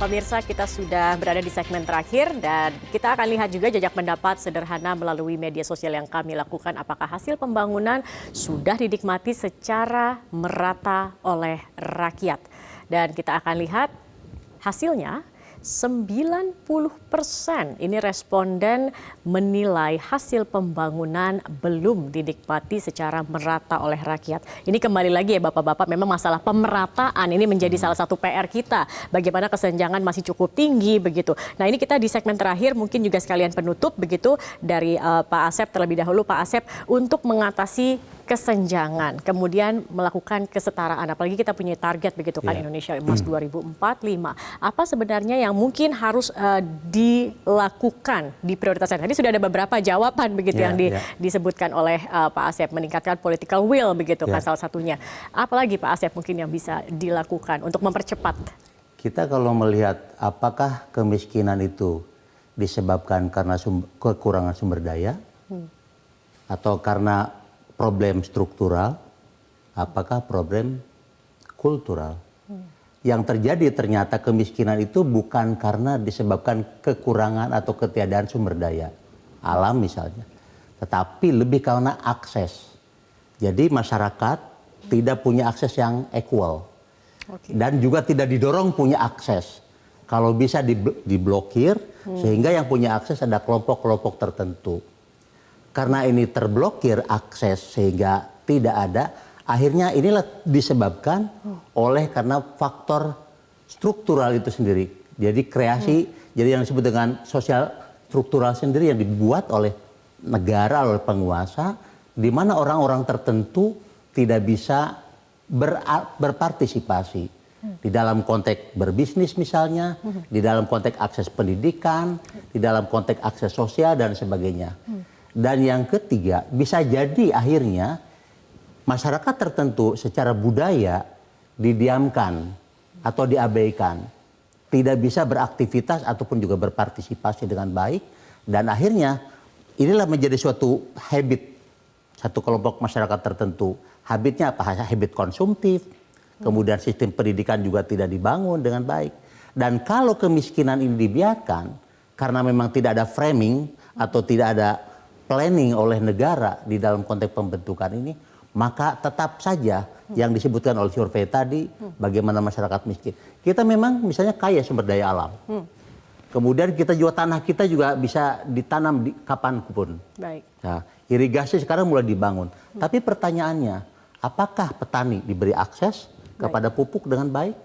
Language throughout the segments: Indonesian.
pemirsa, kita sudah berada di segmen terakhir dan kita akan lihat juga jejak pendapat sederhana melalui media sosial yang kami lakukan. Apakah hasil pembangunan sudah dinikmati secara merata oleh rakyat? Dan kita akan lihat hasilnya. 90% ini responden menilai hasil pembangunan belum dinikmati secara merata oleh rakyat. Ini kembali lagi ya Bapak-Bapak, memang masalah pemerataan ini menjadi salah satu PR kita. Bagaimana kesenjangan masih cukup tinggi begitu. Nah ini kita di segmen terakhir mungkin juga sekalian penutup begitu dari Pak Asep terlebih dahulu. Pak Asep, untuk mengatasi kesenjangan, kemudian melakukan kesetaraan, apalagi kita punya target begitu kan Indonesia Emas 2045. Apa sebenarnya yang mungkin harus dilakukan di prioritasnya? Tadi sudah ada beberapa jawaban begitu yang disebutkan oleh Pak Asep, meningkatkan political will begitu kan salah satunya. Apalagi Pak Asep mungkin yang bisa dilakukan untuk mempercepat? Kita kalau melihat apakah kemiskinan itu disebabkan karena kekurangan sumber daya atau karena problem struktural, apakah problem kultural? Yang terjadi ternyata kemiskinan itu bukan karena disebabkan kekurangan atau ketiadaan sumber daya alam misalnya, tetapi lebih karena akses. Jadi masyarakat tidak punya akses yang equal dan juga tidak didorong punya akses. Kalau bisa diblokir sehingga yang punya akses ada kelompok-kelompok tertentu. Karena ini terblokir akses sehingga tidak ada, akhirnya inilah disebabkan oleh karena faktor struktural itu sendiri. Jadi kreasi, jadi yang disebut dengan sosial struktural sendiri yang dibuat oleh negara, oleh penguasa, di mana orang-orang tertentu tidak bisa berpartisipasi. Di dalam konteks berbisnis misalnya, di dalam konteks akses pendidikan, di dalam konteks akses sosial dan sebagainya. Dan yang ketiga, bisa jadi akhirnya masyarakat tertentu secara budaya didiamkan atau diabaikan. Tidak bisa beraktivitas ataupun juga berpartisipasi dengan baik. Dan akhirnya inilah menjadi suatu habit, satu kelompok masyarakat tertentu. Habitnya apa? Habit konsumtif. Kemudian sistem pendidikan juga tidak dibangun dengan baik. Dan kalau kemiskinan ini dibiarkan, karena memang tidak ada framing atau tidak ada planning oleh negara di dalam konteks pembentukan ini, maka tetap saja yang disebutkan oleh survei tadi, bagaimana masyarakat miskin. Kita memang misalnya kaya sumber daya alam. Kemudian kita juga tanah kita juga bisa ditanam di kapanpun. Baik. Nah, irigasi sekarang mulai dibangun. Tapi pertanyaannya, apakah petani diberi akses kepada pupuk dengan baik?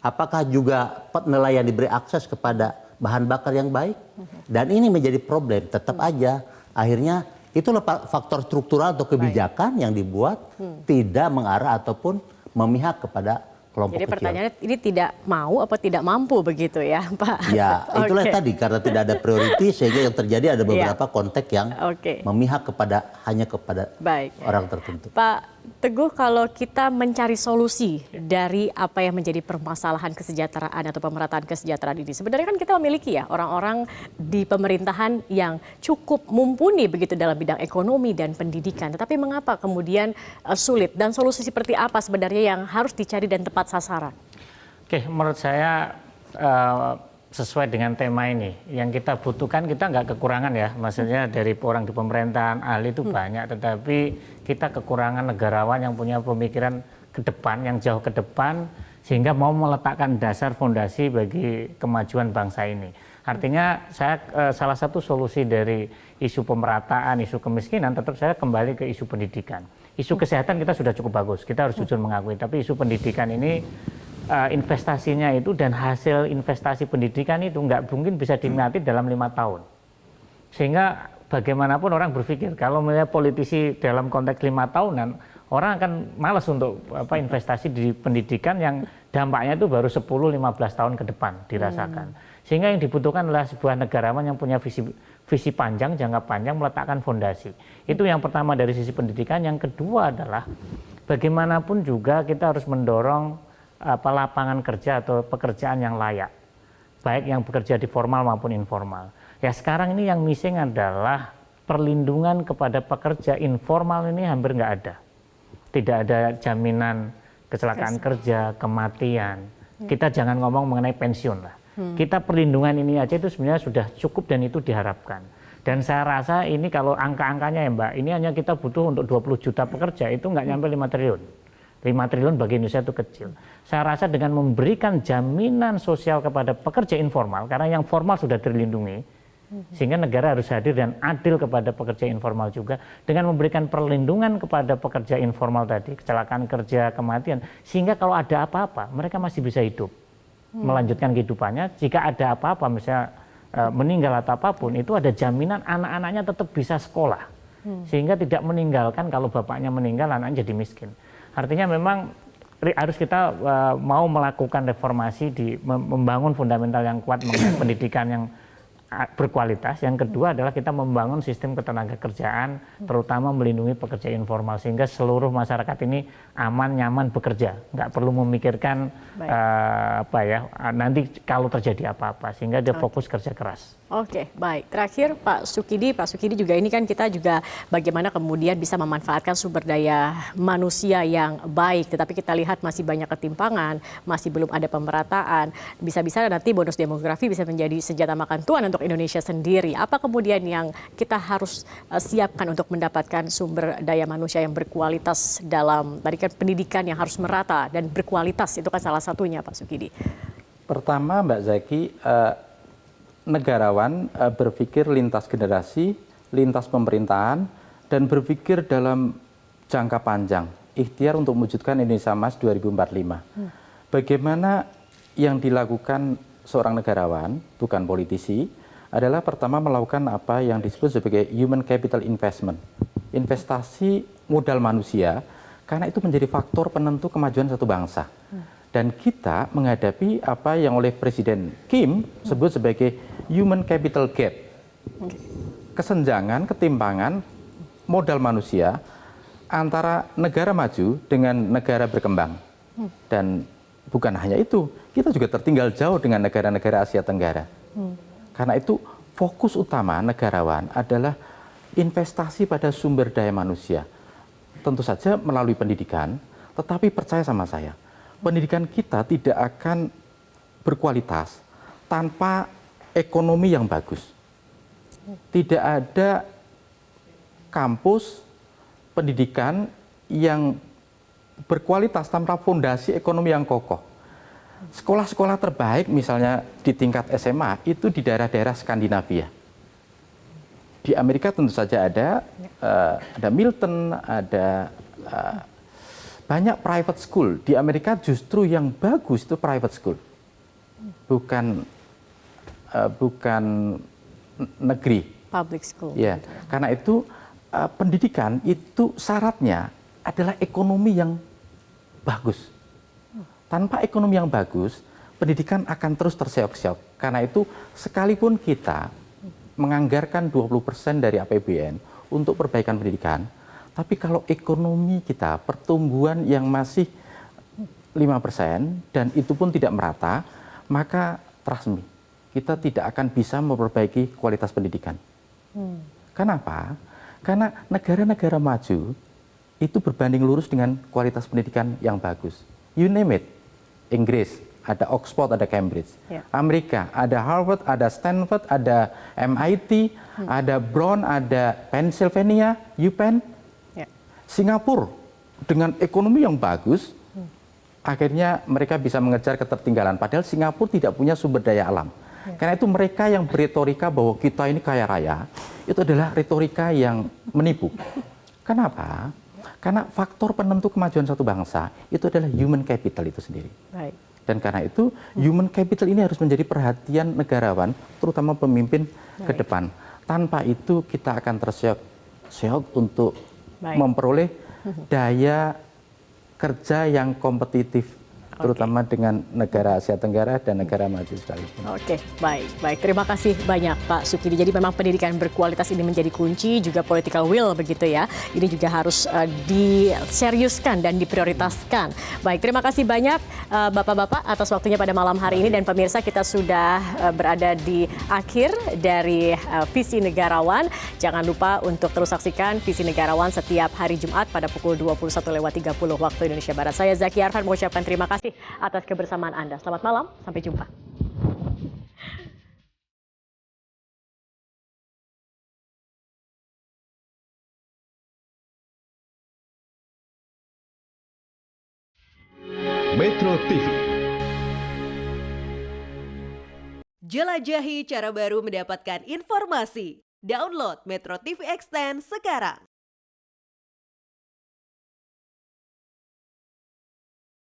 Apakah juga nelayan diberi akses kepada bahan bakar yang baik? Dan ini menjadi problem, tetap aja. Akhirnya itulah faktor struktural atau kebijakan yang dibuat tidak mengarah ataupun memihak kepada kelompok kecil. Jadi pertanyaannya ini tidak mau apa tidak mampu begitu ya Pak? Ya itulah tadi, karena tidak ada prioritas sehingga yang terjadi ada beberapa konteks yang memihak hanya kepada orang tertentu. Pak Teguh, kalau kita mencari solusi dari apa yang menjadi permasalahan kesejahteraan atau pemerataan kesejahteraan ini, sebenarnya kan kita memiliki ya orang-orang di pemerintahan yang cukup mumpuni begitu dalam bidang ekonomi dan pendidikan. Tetapi mengapa kemudian sulit, dan solusi seperti apa sebenarnya yang harus dicari dan tepat sasaran? Oke, menurut saya sesuai dengan tema ini, yang kita butuhkan, kita nggak kekurangan ya, maksudnya dari orang di pemerintahan, ahli itu banyak, tetapi kita kekurangan negarawan yang punya pemikiran ke depan, yang jauh ke depan, sehingga mau meletakkan dasar fondasi bagi kemajuan bangsa ini. Artinya salah satu solusi dari isu pemerataan, isu kemiskinan, tetap saya kembali ke isu pendidikan. Isu kesehatan kita sudah cukup bagus, kita harus jujur mengakui, tapi isu pendidikan ini investasinya itu dan hasil investasi pendidikan itu nggak mungkin bisa dinikmati dalam 5 tahun. Sehingga bagaimanapun orang berpikir kalau melihat politisi dalam konteks 5 tahunan, orang akan malas untuk investasi di pendidikan yang dampaknya itu baru 10-15 tahun ke depan dirasakan. Sehingga yang dibutuhkan adalah sebuah negarawan yang punya visi panjang, jangka panjang, meletakkan fondasi. Itu yang pertama dari sisi pendidikan. Yang kedua adalah bagaimanapun juga kita harus mendorong lapangan kerja atau pekerjaan yang layak, baik yang bekerja di formal maupun informal. Ya sekarang ini yang missing adalah perlindungan kepada pekerja informal ini hampir nggak ada. Tidak ada jaminan kecelakaan kerja, kematian. Kita jangan ngomong mengenai pensiun lah. Kita perlindungan ini aja itu sebenarnya sudah cukup dan itu diharapkan. Dan saya rasa ini kalau angka-angkanya ya Mbak, ini hanya kita butuh untuk 20 juta pekerja itu nggak nyampe 5 triliun. 5 triliun bagi Indonesia itu kecil. Saya rasa dengan memberikan jaminan sosial kepada pekerja informal, karena yang formal sudah terlindungi, sehingga negara harus hadir dan adil kepada pekerja informal juga, dengan memberikan perlindungan kepada pekerja informal tadi, kecelakaan kerja, kematian, sehingga kalau ada apa-apa, mereka masih bisa hidup, melanjutkan kehidupannya. Jika ada apa-apa, misalnya meninggal atau apapun, itu ada jaminan anak-anaknya tetap bisa sekolah, sehingga tidak meninggalkan kalau bapaknya meninggal, anaknya jadi miskin. Artinya memang harus kita mau melakukan reformasi di membangun fundamental yang kuat mengenai pendidikan yang berkualitas. Yang kedua adalah kita membangun sistem ketenagakerjaan, terutama melindungi pekerja informal sehingga seluruh masyarakat ini aman, nyaman bekerja, nggak perlu memikirkan nanti kalau terjadi apa-apa, sehingga dia fokus kerja keras. Oke, baik. Terakhir Pak Sukidi juga ini kan kita juga bagaimana kemudian bisa memanfaatkan sumber daya manusia yang baik, tetapi kita lihat masih banyak ketimpangan, masih belum ada pemerataan. Bisa-bisa nanti bonus demografi bisa menjadi senjata makan tuan untuk Indonesia sendiri. Apa kemudian yang kita harus siapkan untuk mendapatkan sumber daya manusia yang berkualitas dalam tadi kan pendidikan yang harus merata dan berkualitas, itu kan salah satunya Pak Sukidi. Pertama Mbak Zaki, negarawan berpikir lintas generasi, lintas pemerintahan, dan berpikir dalam jangka panjang, ikhtiar untuk mewujudkan Indonesia Emas 2045. Bagaimana yang dilakukan seorang negarawan, bukan politisi, adalah pertama melakukan apa yang disebut sebagai human capital investment, investasi modal manusia, karena itu menjadi faktor penentu kemajuan satu bangsa. Dan kita menghadapi apa yang oleh Presiden Kim sebut sebagai human capital gap. Kesenjangan, ketimpangan modal manusia antara negara maju dengan negara berkembang. Dan bukan hanya itu, kita juga tertinggal jauh dengan negara-negara Asia Tenggara. Karena itu fokus utama negarawan adalah investasi pada sumber daya manusia. Tentu saja melalui pendidikan, tetapi percaya sama saya, pendidikan kita tidak akan berkualitas tanpa ekonomi yang bagus. Tidak ada kampus pendidikan yang berkualitas tanpa fondasi ekonomi yang kokoh. Sekolah-sekolah terbaik misalnya di tingkat SMA itu di daerah-daerah Skandinavia. Di Amerika tentu saja ada Milton, ada banyak private school. Di Amerika justru yang bagus itu private school, bukan negeri. Public school. Ya, karena itu pendidikan itu syaratnya adalah ekonomi yang bagus. Tanpa ekonomi yang bagus, pendidikan akan terus terseok-seok. Karena itu sekalipun kita menganggarkan 20% dari APBN untuk perbaikan pendidikan, tapi kalau ekonomi kita pertumbuhan yang masih 5% dan itu pun tidak merata, maka trust me, kita tidak akan bisa memperbaiki kualitas pendidikan. Kenapa? Karena negara-negara maju itu berbanding lurus dengan kualitas pendidikan yang bagus. You name it. Inggris, ada Oxford, ada Cambridge. Amerika, ada Harvard, ada Stanford, ada MIT, ada Brown, ada Pennsylvania, UPenn. Singapura dengan ekonomi yang bagus, akhirnya mereka bisa mengejar ketertinggalan. Padahal Singapura tidak punya sumber daya alam. Karena itu mereka yang berretorika bahwa kita ini kaya raya, itu adalah retorika yang menipu. Kenapa? Karena faktor penentu kemajuan satu bangsa itu adalah human capital itu sendiri. Baik. Dan karena itu human capital ini harus menjadi perhatian negarawan, terutama pemimpin ke depan. Tanpa itu kita akan terseok-seok untuk memperoleh daya kerja yang kompetitif, terutama dengan negara Asia Tenggara dan negara maju sekalipun. Oke, baik. Terima kasih banyak Pak Sukidi. Jadi memang pendidikan berkualitas ini menjadi kunci, juga political will begitu ya. Ini juga harus diseriuskan dan diprioritaskan. Baik, terima kasih banyak Bapak-Bapak atas waktunya pada malam hari ini. Dan pemirsa, kita sudah berada di akhir dari Visi Negarawan. Jangan lupa untuk terus saksikan Visi Negarawan setiap hari Jumat pada pukul 21.30 waktu Indonesia Barat. Saya Zaki Arfan mengucapkan terima kasih atas kebersamaan Anda. Selamat malam, sampai jumpa. Metro TV. Jelajahi cara baru mendapatkan informasi. Download Metro TV Extend sekarang.